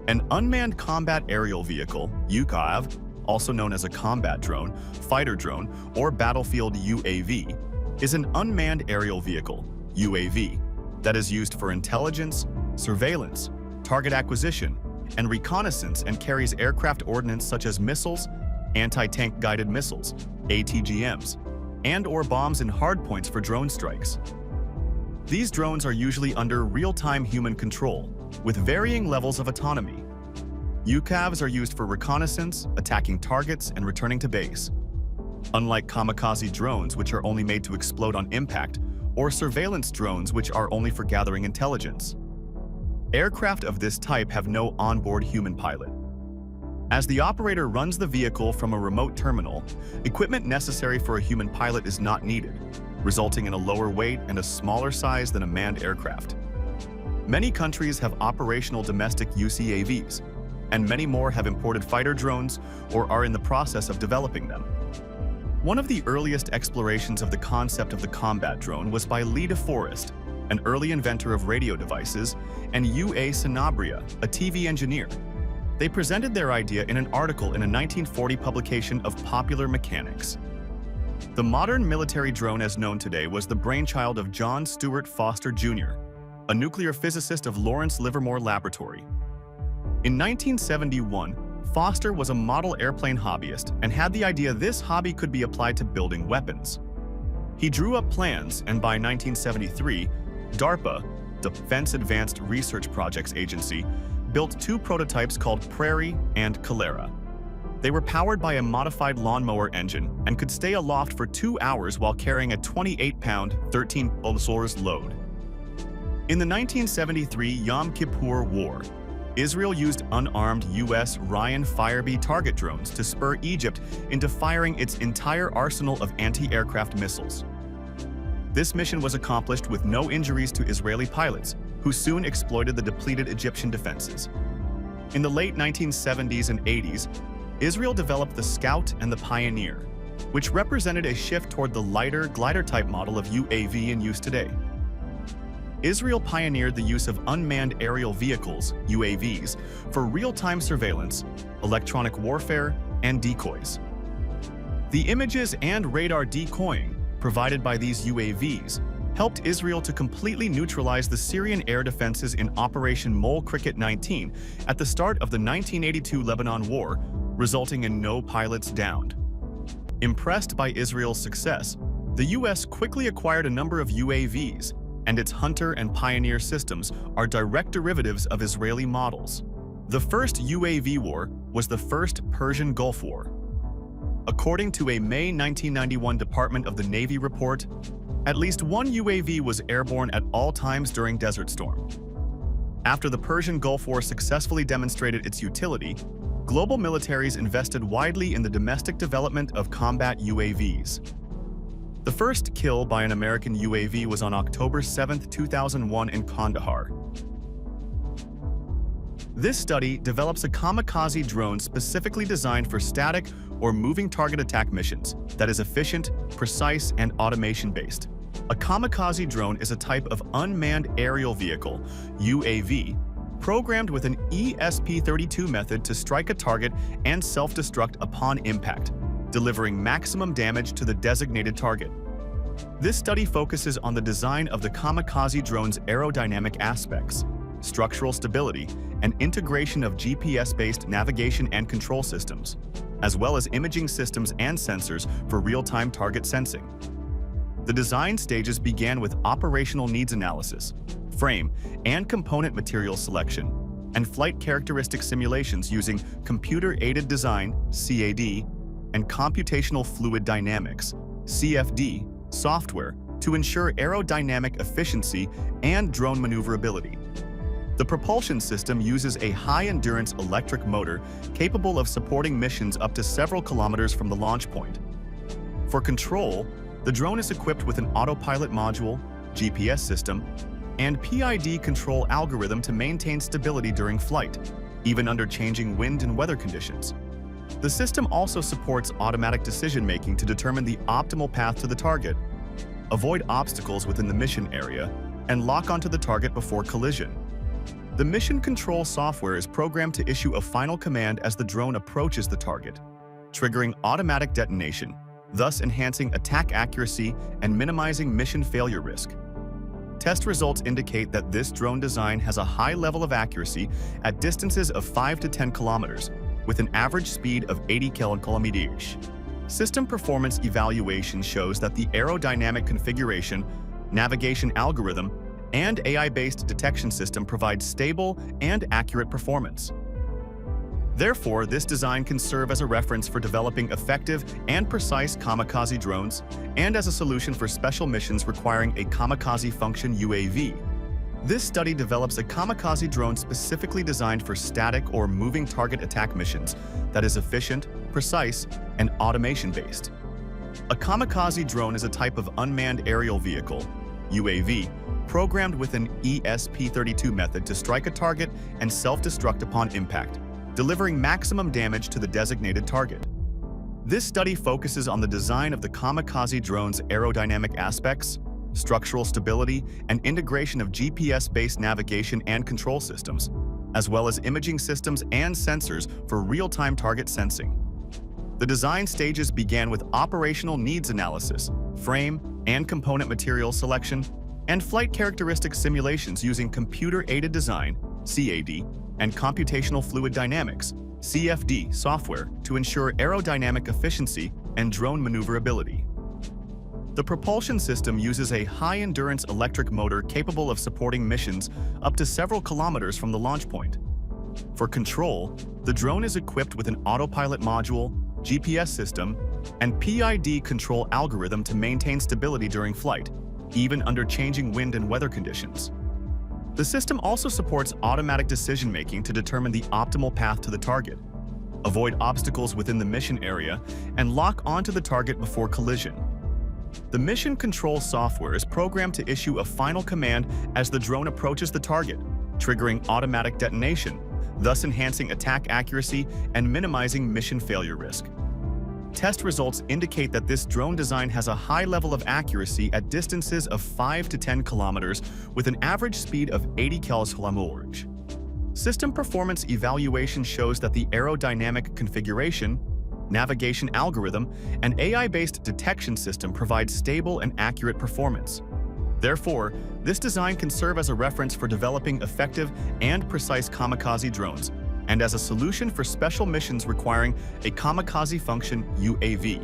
An unmanned combat aerial vehicle, UCAV, also known as a combat drone, fighter drone, or battlefield UAV, is an unmanned aerial vehicle, UAV, that is used for intelligence, surveillance, target acquisition, and reconnaissance and carries aircraft ordnance such as missiles, anti-tank guided missiles, ATGMs, and/or bombs and hardpoints for drone strikes. These drones are usually under real-time human control, with varying levels of autonomy. UCAVs are used for reconnaissance, attacking targets, and returning to base. Unlike kamikaze drones, which are only made to explode on impact, or surveillance drones, which are only for gathering intelligence. Aircraft of this type have no onboard human pilot. As the operator runs the vehicle from a remote terminal, equipment necessary for a human pilot is not needed, resulting in a lower weight and a smaller size than a manned aircraft. Many countries have operational domestic UCAVs, and many more have imported fighter drones or are in the process of developing them. One of the earliest explorations of the concept of the combat drone was by Lee DeForest, an early inventor of radio devices, and U.A. Sanabria, a TV engineer. They presented their idea in an article in a 1940 publication of Popular Mechanics. The modern military drone as known today was the brainchild of John Stewart Foster Jr., a nuclear physicist of Lawrence Livermore Laboratory. In 1971, Foster was a model airplane hobbyist and had the idea this hobby could be applied to building weapons. He drew up plans, and by 1973, DARPA, Defense Advanced Research Projects Agency, built two prototypes called Prairie and Calera. They were powered by a modified lawnmower engine and could stay aloft for 2 hours while carrying a 28-pound, 13-kilogram load. In the 1973 Yom Kippur War, Israel used unarmed U.S. Ryan Firebee target drones to spur Egypt into firing its entire arsenal of anti-aircraft missiles. This mission was accomplished with no injuries to Israeli pilots, who soon exploited the depleted Egyptian defenses. In the late 1970s and 80s, Israel developed the Scout and the Pioneer, which represented a shift toward the lighter, glider-type model of UAV in use today. Israel pioneered the use of unmanned aerial vehicles, UAVs, for real-time surveillance, electronic warfare, and decoys. The images and radar decoying provided by these UAVs helped Israel to completely neutralize the Syrian air defenses in Operation Mole Cricket 19 at the start of the 1982 Lebanon War, resulting in no pilots downed. Impressed by Israel's success, the U.S. quickly acquired a number of UAVs, and its Hunter and Pioneer systems are direct derivatives of Israeli models. The first UAV war was the first Persian Gulf War. According to a May 1991 Department of the Navy report, at least one UAV was airborne at all times during Desert Storm. After the Persian Gulf War successfully demonstrated its utility, global militaries invested widely in the domestic development of combat UAVs. The first kill by an American UAV was on October 7, 2001 in Kandahar. This study develops a kamikaze drone specifically designed for static or moving target attack missions that is efficient, precise, and automation-based. A kamikaze drone is a type of unmanned aerial vehicle, UAV, programmed with an ESP-32 method to strike a target and self-destruct upon impact, delivering maximum damage to the designated target. This study focuses on the design of the kamikaze drone's aerodynamic aspects, structural stability, and integration of GPS-based navigation and control systems, as well as imaging systems and sensors for real-time target sensing. The design stages began with operational needs analysis, frame and component material selection, and flight characteristic simulations using computer-aided design, CAD, and computational fluid dynamics, CFD, software to ensure aerodynamic efficiency and drone maneuverability. The propulsion system uses a high-endurance electric motor capable of supporting missions up to several kilometers from the launch point. For control, the drone is equipped with an autopilot module, GPS system, and PID control algorithm to maintain stability during flight, even under changing wind and weather conditions. The system also supports automatic decision-making to determine the optimal path to the target, avoid obstacles within the mission area, and lock onto the target before collision. The mission control software is programmed to issue a final command as the drone approaches the target, triggering automatic detonation, thus enhancing attack accuracy and minimizing mission failure risk. Test results indicate that this drone design has a high level of accuracy at distances of 5 to 10 kilometers, with an average speed of 80 km/h. System performance evaluation shows that the aerodynamic configuration, navigation algorithm, and AI-based detection system provide stable and accurate performance. Therefore, this design can serve as a reference for developing effective and precise kamikaze drones and as a solution for special missions requiring a kamikaze function UAV. This study develops a kamikaze drone specifically designed for static or moving target attack missions that is efficient, precise, and automation-based. A kamikaze drone is a type of unmanned aerial vehicle, UAV, programmed with an ESP-32 method to strike a target and self-destruct upon impact, delivering maximum damage to the designated target. This study focuses on the design of the kamikaze drone's aerodynamic aspects, structural stability, and integration of GPS-based navigation and control systems, as well as imaging systems and sensors for real-time target sensing. The design stages began with operational needs analysis, frame and component material selection, and flight characteristic simulations using computer-aided design, CAD, and computational fluid dynamics, CFD, software to ensure aerodynamic efficiency and drone maneuverability. The propulsion system uses a high-endurance electric motor capable of supporting missions up to several kilometers from the launch point. For control, the drone is equipped with an autopilot module, GPS system, and PID control algorithm to maintain stability during flight, even under changing wind and weather conditions. The system also supports automatic decision-making to determine the optimal path to the target, avoid obstacles within the mission area, and lock onto the target before collision. The mission control software is programmed to issue a final command as the drone approaches the target, triggering automatic detonation, thus enhancing attack accuracy and minimizing mission failure risk. Test results indicate that this drone design has a high level of accuracy at distances of 5 to 10 kilometers with an average speed of 80 km/h. System performance evaluation shows that the aerodynamic configuration, navigation algorithm, and AI-based detection system provide stable and accurate performance. Therefore, this design can serve as a reference for developing effective and precise kamikaze drones, and as a solution for special missions requiring a kamikaze function UAV.